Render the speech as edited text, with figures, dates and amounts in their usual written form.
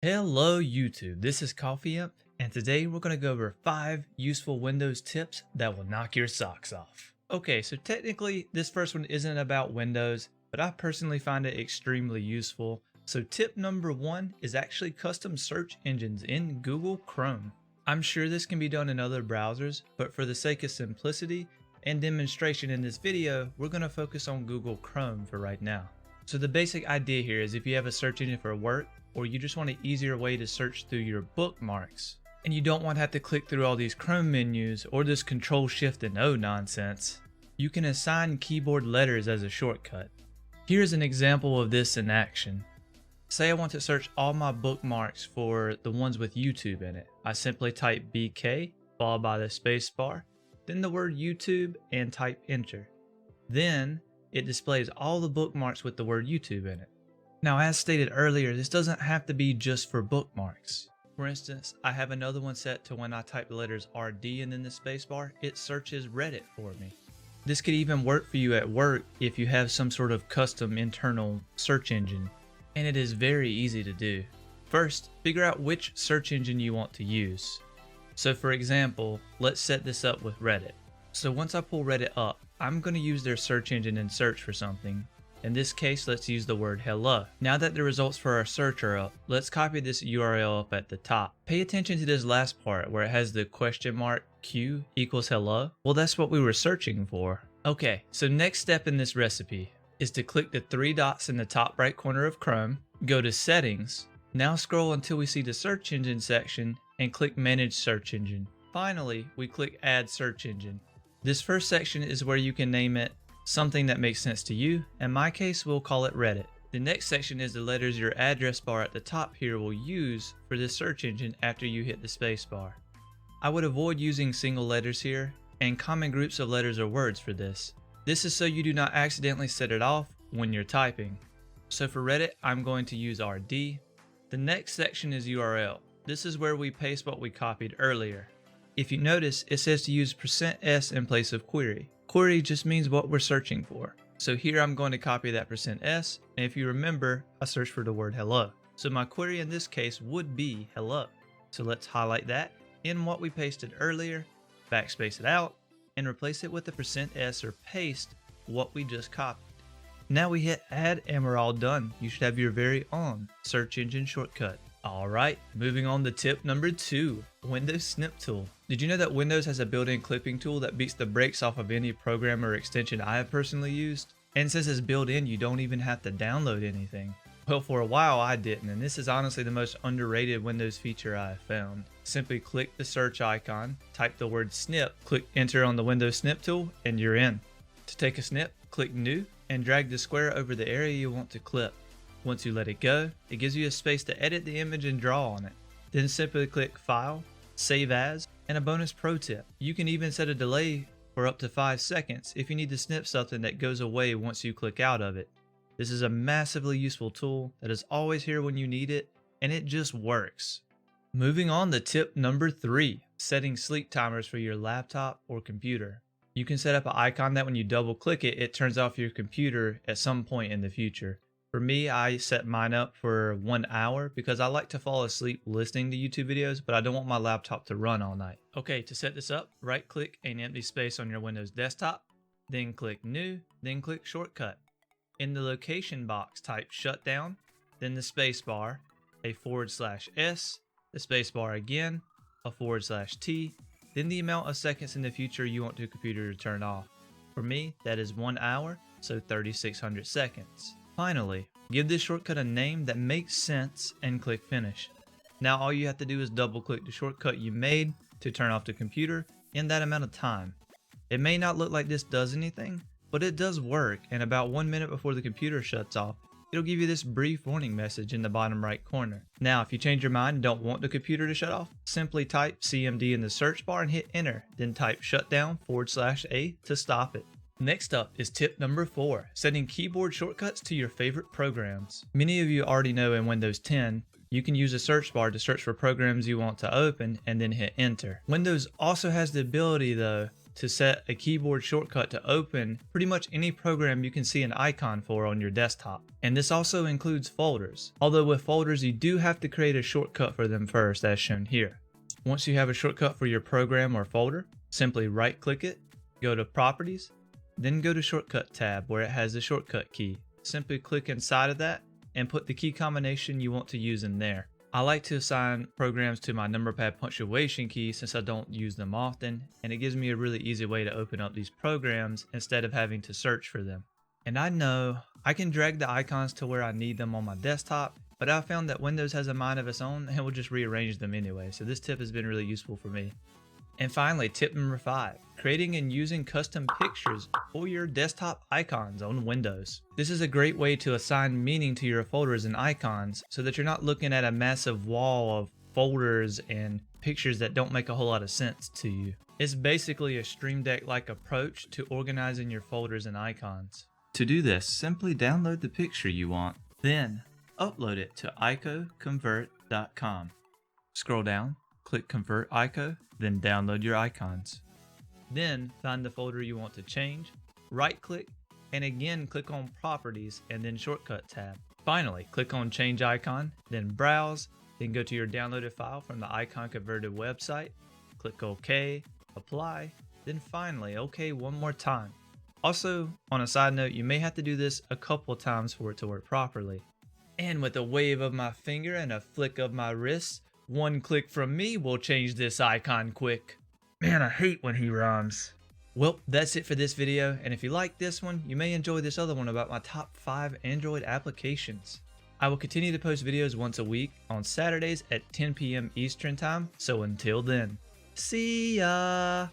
Hello YouTube, this is coffeeimp, and today we're going to go over 5 useful Windows tips that will knock your socks off. Okay, so technically this first one isn't about Windows, but I personally find it extremely useful. So tip number 1 is actually custom search engines in Google Chrome. I'm sure this can be done in other browsers, but for the sake of simplicity and demonstration in this video, we're going to focus on Google Chrome for right now. So the basic idea here is if you have a search engine for work, or you just want an easier way to search through your bookmarks, and you don't want to have to click through all these Chrome menus or this Control Shift and O nonsense, you can assign keyboard letters as a shortcut. Here's an example of this in action. Say I want to search all my bookmarks for the ones with YouTube in it. I simply type BK followed by the space bar, then the word YouTube, and type enter. Then it displays all the bookmarks with the word YouTube in it. Now, as stated earlier, this doesn't have to be just for bookmarks. For instance, I have another one set to when I type the letters RD and then the spacebar, it searches Reddit for me. This could even work for you at work if you have some sort of custom internal search engine, and it is very easy to do. First, figure out which search engine you want to use. So for example, let's set this up with Reddit. So once I pull Reddit up, I'm going to use their search engine and search for something. In this case, let's use the word hello. Now that the results for our search are up, let's copy this URL up at the top. Pay attention to this last part where it has the question mark Q equals hello. Well, that's what we were searching for. Okay, so next step in this recipe is to click the 3 dots in the top right corner of Chrome, go to settings, now scroll until we see the search engine section and click manage search engine. Finally, we click add search engine. This first section is where you can name it something that makes sense to you. In my case, we'll call it Reddit. The next section is the letters your address bar at the top here will use for this search engine after you hit the space bar. I would avoid using single letters here and common groups of letters or words for this. This is so you do not accidentally set it off when you're typing. So for Reddit, I'm going to use RD. The next section is URL. This is where we paste what we copied earlier. If you notice, it says to use %s in place of query. Query just means what we're searching for. So here I'm going to copy that %s, and if you remember, I searched for the word hello. So my query in this case would be hello. So let's highlight that in what we pasted earlier, backspace it out, and replace it with the %s or paste what we just copied. Now we hit add and we're all done. You should have your very own search engine shortcut. Alright, moving on to tip number 2, Windows Snip tool. Did you know that Windows has a built-in clipping tool that beats the brakes off of any program or extension I have personally used? And since it's built in, you don't even have to download anything. Well, for a while I didn't, and this is honestly the most underrated Windows feature I have found. Simply click the search icon, type the word snip, click enter on the Windows Snip tool, and you're in. To take a snip, click new, and drag the square over the area you want to clip. Once you let it go, it gives you a space to edit the image and draw on it. Then simply click File, Save As, and a bonus pro tip. You can even set a delay for up to 5 seconds if you need to snip something that goes away once you click out of it. This is a massively useful tool that is always here when you need it, and it just works. Moving on to tip number 3, setting sleep timers for your laptop or computer. You can set up an icon that when you double click it, it turns off your computer at some point in the future. For me, I set mine up for 1 hour because I like to fall asleep listening to YouTube videos, but I don't want my laptop to run all night. Okay, to set this up, right click an empty space on your Windows desktop, then click New, then click Shortcut. In the location box, type Shutdown, then the space bar, a /S, the space bar again, a /T, then the amount of seconds in the future you want your computer to turn off. For me, that is 1 hour, so 3600 seconds. Finally, give this shortcut a name that makes sense and click Finish. Now all you have to do is double click the shortcut you made to turn off the computer in that amount of time. It may not look like this does anything, but it does work, and about 1 minute before the computer shuts off, it'll give you this brief warning message in the bottom right corner. Now if you change your mind and don't want the computer to shut off, simply type CMD in the search bar and hit enter, then type shutdown /A to stop it. Next up is tip number 4, setting keyboard shortcuts to your favorite programs. Many of you already know in Windows 10, you can use a search bar to search for programs you want to open and then hit enter. Windows also has the ability though to set a keyboard shortcut to open pretty much any program you can see an icon for on your desktop. And this also includes folders, although with folders you do have to create a shortcut for them first, as shown here. Once you have a shortcut for your program or folder, simply right click it, go to Properties, then go to Shortcut tab where it has the shortcut key. Simply click inside of that and put the key combination you want to use in there. I like to assign programs to my number pad punctuation key since I don't use them often, and it gives me a really easy way to open up these programs instead of having to search for them. And I know I can drag the icons to where I need them on my desktop, but I found that Windows has a mind of its own and will just rearrange them anyway, so this tip has been really useful for me. And finally, tip number 5, creating and using custom pictures for your desktop icons on Windows. This is a great way to assign meaning to your folders and icons so that you're not looking at a massive wall of folders and pictures that don't make a whole lot of sense to you. It's basically a Stream Deck-like approach to organizing your folders and icons. To do this, simply download the picture you want, then upload it to icoconvert.com. Scroll down, click Convert Ico, then download your icons. Then find the folder you want to change, right click, and again click on Properties and then Shortcut tab. Finally, click on Change Icon, then Browse, then go to your downloaded file from the Icon Converted website, click OK, Apply, then finally OK one more time. Also, on a side note, you may have to do this a couple times for it to work properly. And with a wave of my finger and a flick of my wrist, one click from me will change this icon quick. Man, I hate when he rhymes. Well, that's it for this video, and if you like this one, you may enjoy this other one about my top 5 Android applications. I will continue to post videos once a week on Saturdays at 10 p.m. Eastern Time, so until then, see ya!